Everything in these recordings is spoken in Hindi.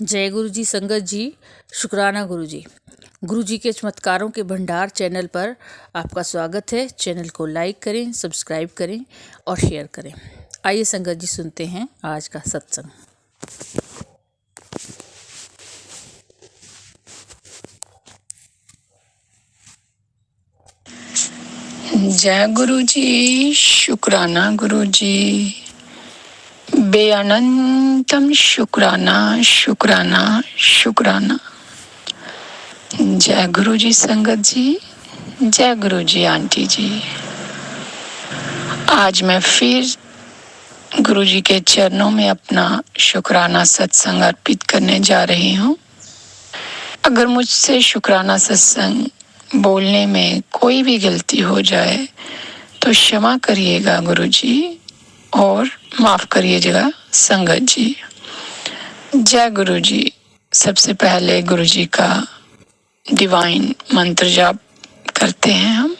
जय गुरु जी, संगत जी, शुक्राना गुरु जी। गुरु जी के चमत्कारों के भंडार चैनल पर आपका स्वागत है। चैनल को लाइक करें, सब्सक्राइब करें और शेयर करें। आइए संगत जी, सुनते हैं आज का सत्संग। जय गुरु जी, शुक्राना गुरु जी, बेअनंतम शुक्राना शुक्राना शुक्राना। जय गुरु जी संगत जी, जय गुरु जी आंटी जी। आज मैं फिर गुरु जी के चरणों में अपना शुक्राना सत्संग अर्पित करने जा रही हूँ। अगर मुझसे शुक्राना सत्संग बोलने में कोई भी गलती हो जाए तो क्षमा करिएगा गुरु जी और माफ करिएगा संगत जी। जय गुरु जी। सबसे पहले गुरु जी का डिवाइन मंत्र जाप करते हैं हम।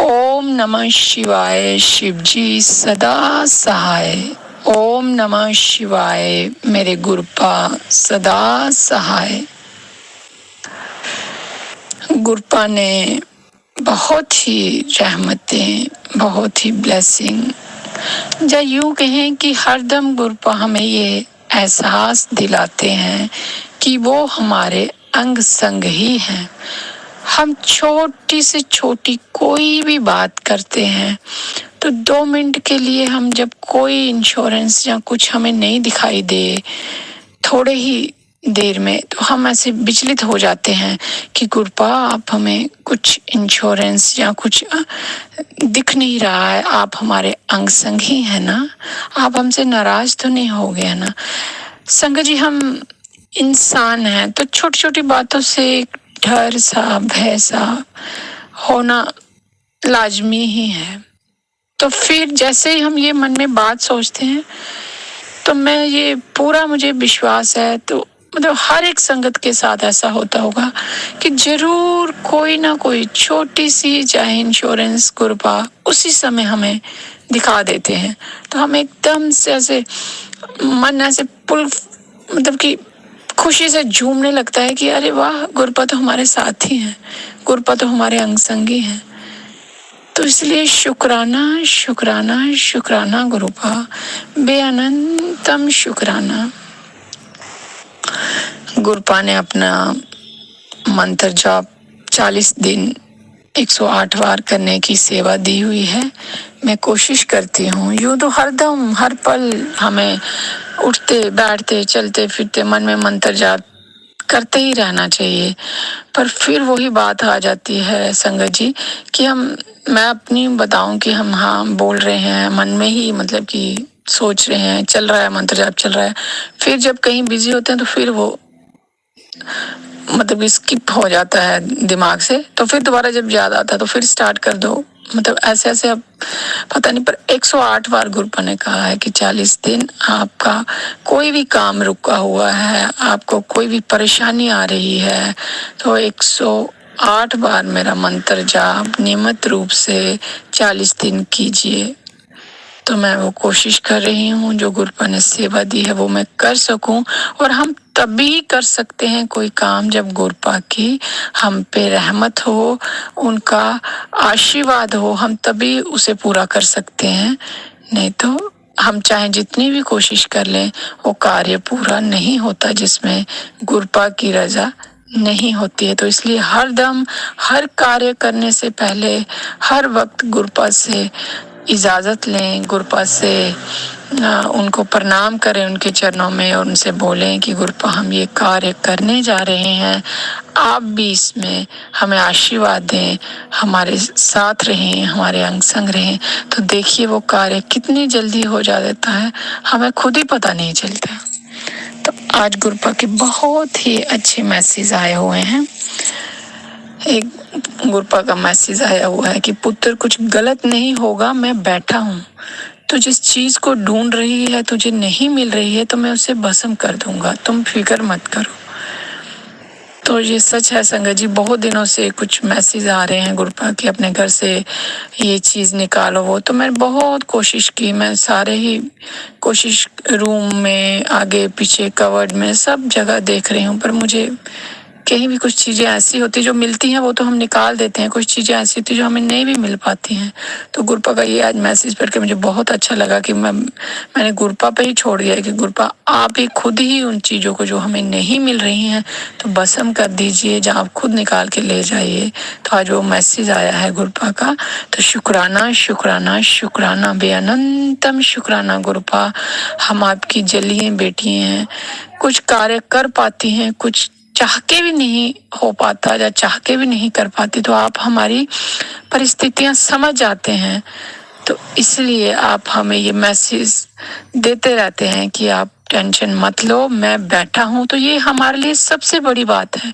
ओम नमः शिवाय, शिव जी सदा सहाय। ओम नमः शिवाय, मेरे गुरुपा सदा सहाय। गुरुपा ने बहुत ही रहमतें, बहुत ही ब्लेसिंग, या यूं कहें कि हरदम गुरुपा हमें ये एहसास दिलाते हैं कि वो हमारे अंग संग ही हैं। हम छोटी से छोटी कोई भी बात करते हैं तो 2 मिनट के लिए हम जब कोई इंश्योरेंस या कुछ हमें नहीं दिखाई दे, थोड़े ही देर में तो हम ऐसे विचलित हो जाते हैं कि गुरुपा आप हमें कुछ इंश्योरेंस या कुछ दिख नहीं रहा है, आप हमारे अंग संग ही है ना, आप हमसे नाराज तो नहीं हो गए ना। संगत जी, हम इंसान हैं तो छोटी छोटी बातों से डर सा, भय सा होना लाजमी ही है। तो फिर जैसे ही हम ये मन में बात सोचते हैं तो मैं ये पूरा मुझे विश्वास है, तो मतलब हर एक संगत के साथ ऐसा होता होगा कि जरूर कोई ना कोई छोटी सी चाहे इंश्योरेंस गुरुपा उसी समय हमें दिखा देते हैं। तो हम एकदम से ऐसे मन ऐसे पुल मतलब कि खुशी से झूमने लगता है कि अरे वाह, गुरुपा तो हमारे साथ ही हैं, गुरुपा तो हमारे अंग संगी हैं। तो इसलिए शुक्राना शुक्राना शुक्राना गुरुपा, बेअनंतम शुक्राना। गुरुपा ने अपना मंत्र जाप 40 दिन 108 बार करने की सेवा दी हुई है। मैं कोशिश करती हूँ, यूँ तो हरदम हर पल हमें उठते बैठते चलते फिरते मन में मंत्र जाप करते ही रहना चाहिए। पर फिर वही बात आ जाती है संगत जी कि मैं अपनी बताऊं कि हम हाँ बोल रहे हैं मन में ही, मतलब कि सोच रहे हैं, चल रहा है मंत्र जाप चल रहा है, फिर जब कहीं बिजी होते हैं तो फिर वो मतलब स्किप हो जाता है दिमाग से, तो फिर दोबारा जब याद आता है तो फिर स्टार्ट कर दो। मतलब ऐसे ऐसे अब पता नहीं, पर 108 बार गुरुपा ने कहा है कि 40 दिन आपका कोई भी काम रुका हुआ है, आपको कोई भी परेशानी आ रही है तो 108 बार मेरा मंत्र जाप नियमित रूप से 40 दिन कीजिए। तो मैं वो कोशिश कर रही हूँ, जो गुरुपा ने सेवा दी है वो मैं कर सकूं। और हम तभी कर सकते हैं कोई काम जब गुरुपा की हम पे रहमत हो, उनका आशीर्वाद हो, हम तभी उसे पूरा कर सकते हैं। नहीं तो हम चाहे जितनी भी कोशिश कर लें वो कार्य पूरा नहीं होता जिसमें गुरुपा की रजा नहीं होती है। तो इसलिए हर दम हर कार्य करने से पहले हर वक्त गुरुपा से इजाज़त लें, गुरुपा से उनको प्रणाम करें उनके चरणों में और उनसे बोलें कि गुरुपा हम ये कार्य करने जा रहे हैं, आप भी इसमें हमें आशीर्वाद दें, हमारे साथ रहें, हमारे अंग संग रहें। तो देखिए वो कार्य कितनी जल्दी हो जाता है, हमें खुद ही पता नहीं चलता। तो आज गुरुपा के बहुत ही अच्छे मैसेज आए हुए हैं। एक गुरुपा का मैसेज आया हुआ है कि पुत्र कुछ गलत नहीं होगा, मैं बैठा हूँ, तो जिस चीज को ढूंढ रही है तुझे नहीं मिल रही है तो मैं उसे भस्म कर दूंगा, तुम फिक्र मत करो। तो ये सच है संगत जी, बहुत दिनों से कुछ मैसेज आ रहे हैं गुरुपा के अपने घर से ये चीज़ निकालो वो, तो मैंने बहुत कोशिश की, मैं सारे ही कोशिश रूम में आगे पीछे कवर्ड में सब जगह देख रही हूँ, पर मुझे कहीं भी कुछ चीज़ें ऐसी होती जो मिलती हैं वो तो हम निकाल देते हैं, कुछ चीज़ें ऐसी होती जो हमें नहीं भी मिल पाती हैं। तो गुरुपा का ये आज मैसेज पढ़ के मुझे बहुत अच्छा लगा कि मैंने गुरुपा पे ही छोड़ दिया कि गुरुपा आप ही खुद ही उन चीज़ों को जो हमें नहीं मिल रही हैं तो भस्म कर दीजिए, जहाँ आप खुद निकाल के ले जाइए। तो आज वो मैसेज आया है गुरुपा का, तो शुक्राना शुक्राना शुक्राना, बेअनंतम शुक्राना गुरुपा। हम आपकी जलिए बेटी हैं, कुछ कार्य कर पाती हैं, कुछ चाह के भी नहीं हो पाता या चाह के भी नहीं कर पाती, तो आप हमारी परिस्थितियां समझ जाते हैं। तो इसलिए आप हमें ये मैसेज देते रहते हैं कि आप टेंशन मत लो, मैं बैठा हूँ। तो ये हमारे लिए सबसे बड़ी बात है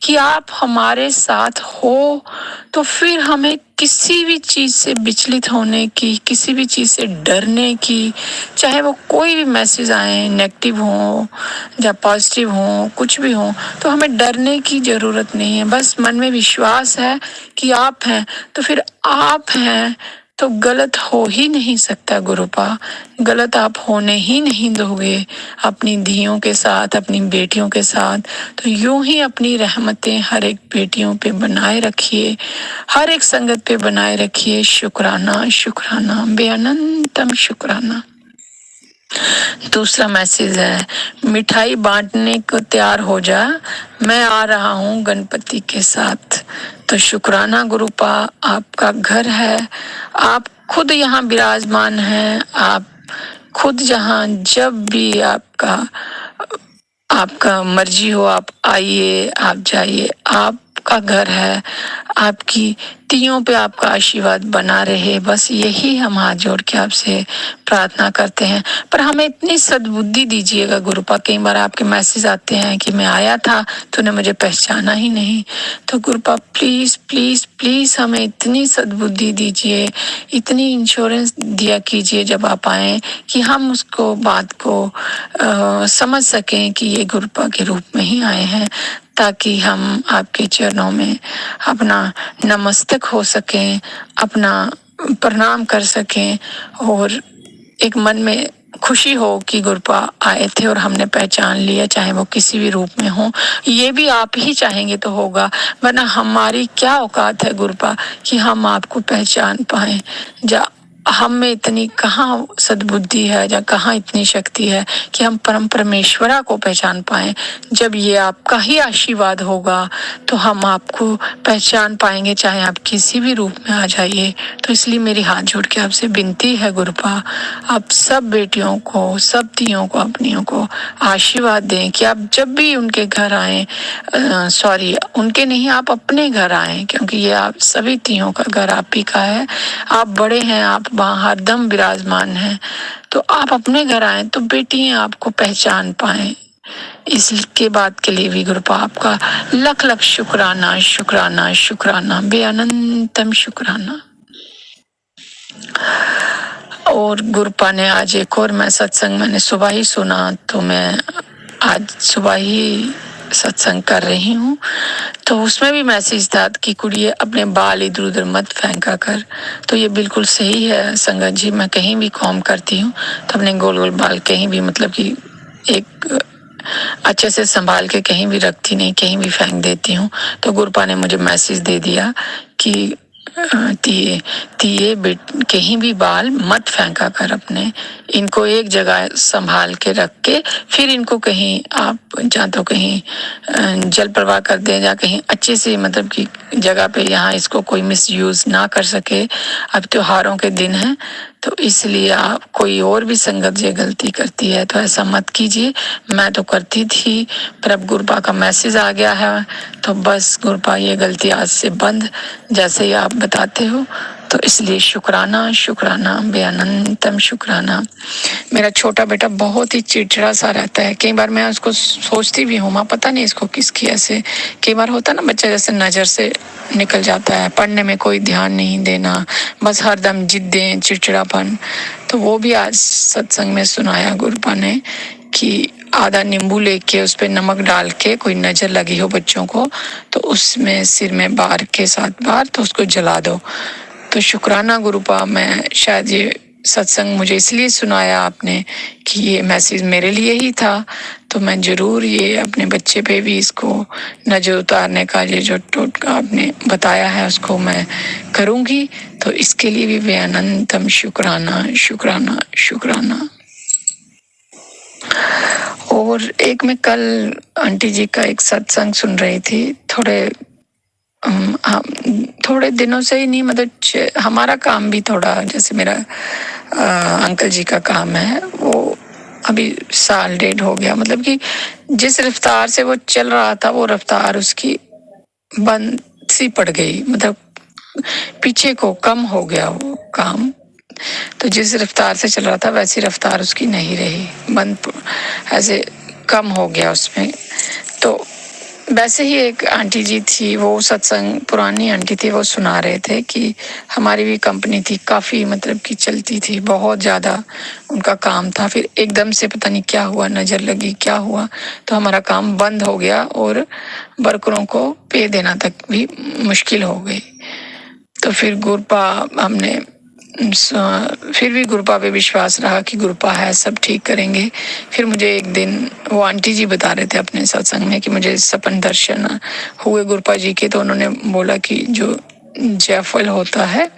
कि आप हमारे साथ हो, तो फिर हमें किसी भी चीज़ से विचलित होने की, किसी भी चीज़ से डरने की, चाहे वो कोई भी मैसेज आए, नेगेटिव हो या पॉजिटिव हो, कुछ भी हो, तो हमें डरने की ज़रूरत नहीं है। बस मन में विश्वास है कि आप हैं, तो फिर आप हैं तो गलत हो ही नहीं सकता गुरुपा, गलत आप होने ही नहीं दोगे अपनी धियों के साथ, अपनी बेटियों के साथ। तो यूं ही अपनी रहमतें हर एक बेटियों पे बनाए रखिए, हर एक संगत पे बनाए रखिए। शुक्राना शुक्राना, बेअनंतम शुक्राना। दूसरा मैसेज है, मिठाई बांटने को तैयार हो जा, मैं आ रहा हूँ गणपति के साथ। तो शुक्राना गुरुपा, आपका घर है, आप खुद यहाँ विराजमान हैं, आप खुद यहाँ जब भी आपका मर्जी हो आप आइए, आप जाइए, आपका घर है, आपकी तियों पे आपका आशीर्वाद बना रहे, बस यही हम हाथ जोड़ के आपसे प्रार्थना करते हैं। पर हमें इतनी सद्बुद्धि दीजिएगा गुरुपा, कई बार आपके मैसेज आते हैं कि मैं आया था तूने मुझे पहचाना ही नहीं। तो गुरुपा प्लीज़ प्लीज़ प्लीज़ हमें इतनी सद्बुद्धि दीजिए, इतनी इंश्योरेंस दिया कीजिए जब आप आएँ कि हम उसको बात को समझ सकें कि ये गुरुपा के रूप में ही आए हैं, ताकि हम आपके चरणों में अपना नमस्तक हो सकें, अपना प्रणाम कर सकें, और एक मन में खुशी हो कि गुरुपा आए थे और हमने पहचान लिया, चाहे वो किसी भी रूप में हो। ये भी आप ही चाहेंगे तो होगा, वरना हमारी क्या औकात है गुरुपा कि हम आपको पहचान पाएं। जा हम में इतनी कहाँ सद्बुद्धि है या कहाँ इतनी शक्ति है कि हम परम परमेश्वरा को पहचान पाएं। जब ये आपका ही आशीर्वाद होगा तो हम आपको पहचान पाएंगे, चाहे आप किसी भी रूप में आ जाइए। तो इसलिए मेरी हाथ जोड़ के आपसे विनती है गुरुपा, आप सब बेटियों को, सब तियों को, अपनियों को आशीर्वाद दें कि आप जब भी उनके घर आएँ, सॉरी उनके नहीं, आप अपने घर आएँ, क्योंकि ये आप सभी तियों का घर आप ही का है। आप बड़े हैं, आप वहाँ हरदम विराजमान हैं, तो आप अपने घर आए तो बेटियां आपको पहचान पाएं। इसके बाद के लिए भी गुरुपा आपका लख लख शुक्राना शुक्राना शुक्राना, बेअनंतम शुक्राना। और गुरुपा ने आज एक और मैं सत्संग मैंने सुबह ही सुना, तो मैं आज सुबह ही सत्संग कर रही हूँ, तो उसमें भी मैसेज था कि कुड़िए अपने बाल इधर उधर मत फेंका कर। तो ये बिल्कुल सही है संगत जी, मैं कहीं भी कॉम करती हूँ तो अपने गोल गोल बाल कहीं भी, मतलब कि एक अच्छे से संभाल के कहीं भी रखती नहीं, कहीं भी फेंक देती हूँ। तो गुरुपा ने मुझे मैसेज दे दिया कि तिये कहीं भी बाल मत फेंका कर अपने, इनको एक जगह संभाल के रख के फिर इनको कहीं आप जहाँ तो कहीं जल प्रवाह कर दें या कहीं अच्छे से, मतलब कि जगह पे यहाँ इसको कोई मिसयूज़ ना कर सके। अब त्योहारों के दिन हैं तो इसलिए आप कोई और भी संगत ये गलती करती है तो ऐसा मत कीजिए। मैं तो करती थी, पर अब गुरुपा का मैसेज आ गया है तो बस गुरुपा ये गलती आज से बंद, जैसे ही आप बताते हो। तो इसलिए शुक्राना शुक्राना, बेअनंतम शुक्राना। मेरा छोटा बेटा बहुत ही चिड़चिड़ा सा रहता है, कई बार मैं उसको सोचती भी हूँ माँ पता नहीं इसको किसकी ऐसे, कई बार होता ना बच्चा जैसे नज़र से निकल जाता है, पढ़ने में कोई ध्यान नहीं देना, बस हरदम जिद्दें, चिड़चिड़ापन। तो वो भी आज सत्संग में सुनाया गुरुपा ने कि आधा नींबू लेके उस पर नमक डाल के, कोई नज़र लगी हो बच्चों को तो उसमें सिर में बार के 7 बार तो उसको जला दो। तो शुक्राना गुरुपा, मैं शायद ये सत्संग मुझे इसलिए सुनाया आपने कि ये मैसेज मेरे लिए ही था, तो मैं ज़रूर ये अपने बच्चे पे भी इसको नज़र उतारने का ये जो टोटका आपने बताया है उसको मैं करूँगी। तो इसके लिए भी वे अनंतम शुक्राना शुक्राना शुक्राना। और एक मैं कल आंटी जी का एक सत्संग सुन रही थी, थोड़े दिनों से ही नहीं, मतलब हमारा काम भी थोड़ा, जैसे मेरा अंकल जी का काम है वो अभी 1.5 साल हो गया, मतलब कि जिस रफ्तार से वो चल रहा था वो रफ्तार उसकी बंद सी पड़ गई, मतलब पीछे को कम हो गया वो काम। तो जिस रफ्तार से चल रहा था वैसी रफ्तार उसकी नहीं रही, बंद ऐसे कम हो गया उसमें। तो वैसे ही एक आंटी जी थी, वो सत्संग पुरानी आंटी थी, वो सुना रहे थे कि हमारी भी कंपनी थी, काफ़ी मतलब कि चलती थी, बहुत ज़्यादा उनका काम था, फिर एकदम से पता नहीं क्या हुआ, नज़र लगी क्या हुआ, तो हमारा काम बंद हो गया और वर्करों को पे देना तक भी मुश्किल हो गई। तो फिर गुरुपा हमने फिर भी गुरुपा पे विश्वास रहा कि गुरुपा है, सब ठीक करेंगे। फिर मुझे एक दिन वो आंटी जी बता रहे थे अपने सत्संग में कि मुझे सपन दर्शन हुए गुरुपा जी के, तो उन्होंने बोला कि जो जायफल होता है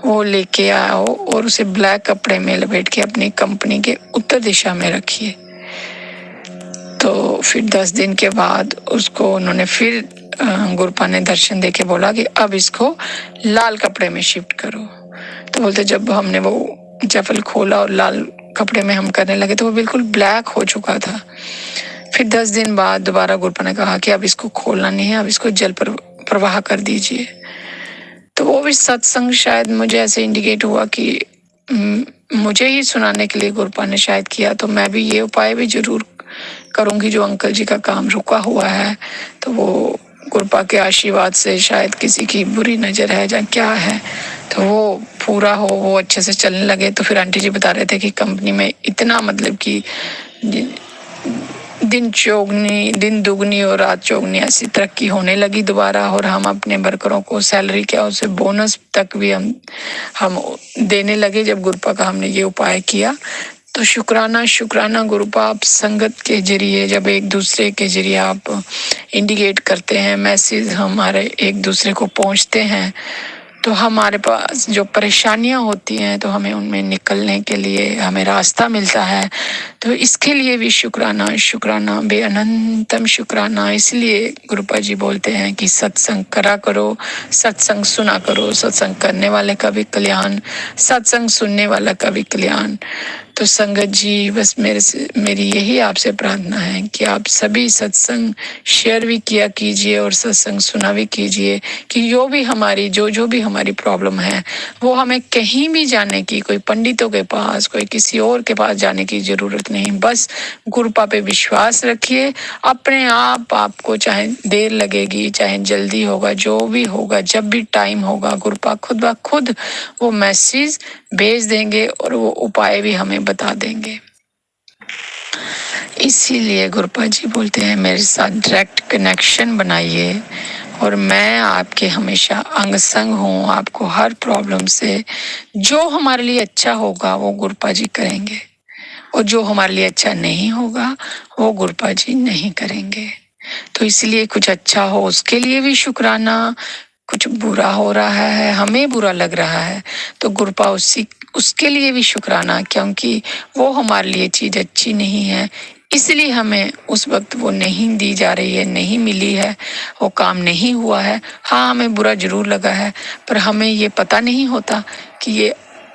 वो लेके आओ और उसे ब्लैक कपड़े में लपेट के अपनी कंपनी के उत्तर दिशा में रखिए। तो फिर 10 दिन के बाद उसको उन्होंने फिर गुरुपा ने दर्शन दे के बोला कि अब इसको लाल कपड़े में शिफ्ट करो। तो बोलते जब हमने वो जायफल खोला और लाल कपड़े में हम करने लगे तो वो बिल्कुल ब्लैक हो चुका था। फिर 10 दिन बाद दोबारा गुरुपा ने कहा कि अब इसको खोलना नहीं है, अब इसको जल प्रवाह कर दीजिए। तो वो भी सत्संग शायद मुझे ऐसे इंडिकेट हुआ कि मुझे ही सुनाने के लिए गुरुपा ने शायद किया, तो मैं भी ये उपाय भी जरूर करूँगी। जो अंकल जी का काम रुका हुआ है तो वो गुरुपा के आशीर्वाद से, शायद किसी की बुरी नज़र है या क्या है, तो वो पूरा हो, वो अच्छे से चलने लगे। तो फिर आंटी जी बता रहे थे कि कंपनी में इतना मतलब कि दिन दुगनी और रात चौगनी ऐसी तरक्की होने लगी दोबारा, और हम अपने वर्करों को सैलरी क्या उसे बोनस तक भी हम देने लगे जब गुरुपा का हमने ये उपाय किया। तो शुक्राना शुक्राना गुरुपा, आप संगत के जरिए जब एक दूसरे के जरिए आप इंडिकेट करते हैं, मैसेज हमारे एक दूसरे को पहुंचते हैं, तो हमारे पास जो परेशानियां होती हैं तो हमें उनमें निकलने के लिए हमें रास्ता मिलता है। तो इसके लिए भी शुक्राना शुक्राना, बे अनंतम शुक्राना। इसलिए गुरुपा जी बोलते हैं कि सत्संग करा करो, सत्संग सुना करो, सत्संग करने वाले का भी कल्याण, सत्संग सुनने वाला का भी कल्याण। तो संगत जी, बस मेरी यही आपसे प्रार्थना है कि आप सभी सत्संग शेयर भी किया कीजिए और सत्संग सुना भी कीजिए, कि जो भी हमारी प्रॉब्लम है वो हमें कहीं भी जाने की, कोई पंडितों के पास, कोई किसी और के पास जाने की ज़रूरत नहीं। बस गुरुपा पे विश्वास रखिए, अपने आप आपको चाहे देर लगेगी चाहे जल्दी होगा, जो भी होगा, जब भी टाइम होगा, गुरुपा खुद ब खुद वो मैसेज भेज देंगे और वो उपाय भी हमें बता देंगे। इसीलिए गुरुपा जी बोलते हैं मेरे साथ डायरेक्ट कनेक्शन बनाइए और मैं आपके हमेशा अंग संग हूँ। आपको हर प्रॉब्लम से जो हमारे लिए अच्छा होगा वो गुरुपा जी करेंगे, और जो हमारे लिए अच्छा नहीं होगा वो गुरुपा जी नहीं करेंगे। तो इसलिए कुछ अच्छा हो उसके लिए भी शुक्राना, कुछ बुरा हो रहा है, हमें बुरा लग रहा है, तो गुरुपा उसके लिए भी शुक्राना, क्योंकि वो हमारे लिए चीज़ अच्छी नहीं है, इसलिए हमें उस वक्त वो नहीं दी जा रही है, नहीं मिली है, वो काम नहीं हुआ है। हाँ, हमें बुरा जरूर लगा है, पर हमें ये पता नहीं होता कि ये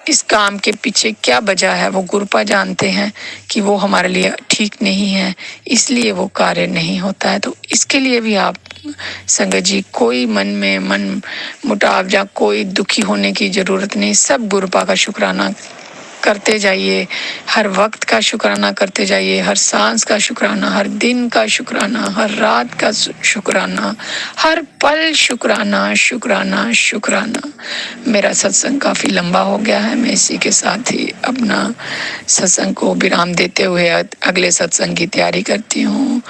इस काम के पीछे क्या वजह है। वो गुरुपा जानते हैं कि वो हमारे लिए ठीक नहीं है, इसलिए वो कार्य नहीं होता है। तो इसके लिए भी आप संगत जी कोई मन मुटाव या कोई दुखी होने की जरूरत नहीं, सब गुरुपा का शुक्राना करते जाइए, हर वक्त का शुक्राना करते जाइए, हर सांस का शुक्राना, हर दिन का शुक्राना, हर रात का शुक्राना, हर पल शुक्राना शुक्राना शुक्राना। मेरा सत्संग काफ़ी लंबा हो गया है, मैं इसी के साथ ही अपना सत्संग को विराम देते हुए अगले सत्संग की तैयारी करती हूँ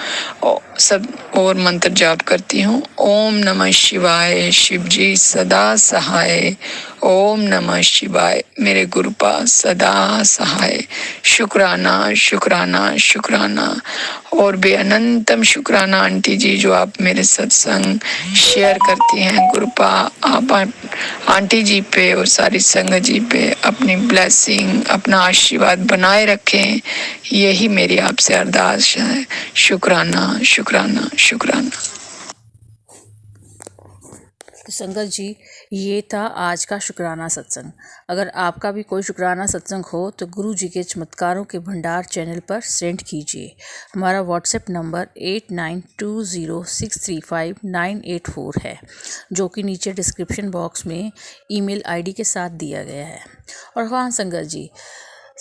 और मंत्र जाप करती हूँ। ओम नमः शिवाय, शिव जी सदा सहाय। ओम नमः शिवाय, मेरे गुरुपा सदा सहाय। शुक्राना शुक्राना शुक्राना और बेअनंतम शुक्राना आंटी जी, जो आप मेरे सत्संग शेयर करती हैं। गुरुपा आप आंटी जी पे और सारी संगत जी पे अपनी ब्लेसिंग, अपना आशीर्वाद बनाए रखें, यही मेरी आपसे अरदास है। शुक्राना शुक्राना शुक्राना। तो संगत जी, ये था आज का शुक्राना सत्संग। अगर आपका भी कोई शुक्राना सत्संग हो तो गुरु जी के चमत्कारों के भंडार चैनल पर सेंड कीजिए। हमारा व्हाट्सएप नंबर 8920635984 है, जो कि नीचे डिस्क्रिप्शन बॉक्स में ईमेल आईडी के साथ दिया गया है। और हाँ संगत जी,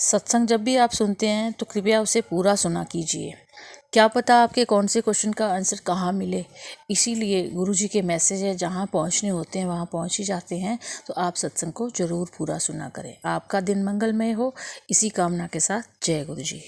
सत्संग जब भी आप सुनते हैं तो कृपया उसे पूरा सुना कीजिए। क्या पता आपके कौन से क्वेश्चन का आंसर कहाँ मिले, इसीलिए गुरुजी के मैसेज है जहाँ पहुँचने होते हैं वहाँ पहुँच ही जाते हैं। तो आप सत्संग को ज़रूर पूरा सुना करें। आपका दिन मंगलमय हो, इसी कामना के साथ जय गुरुजी।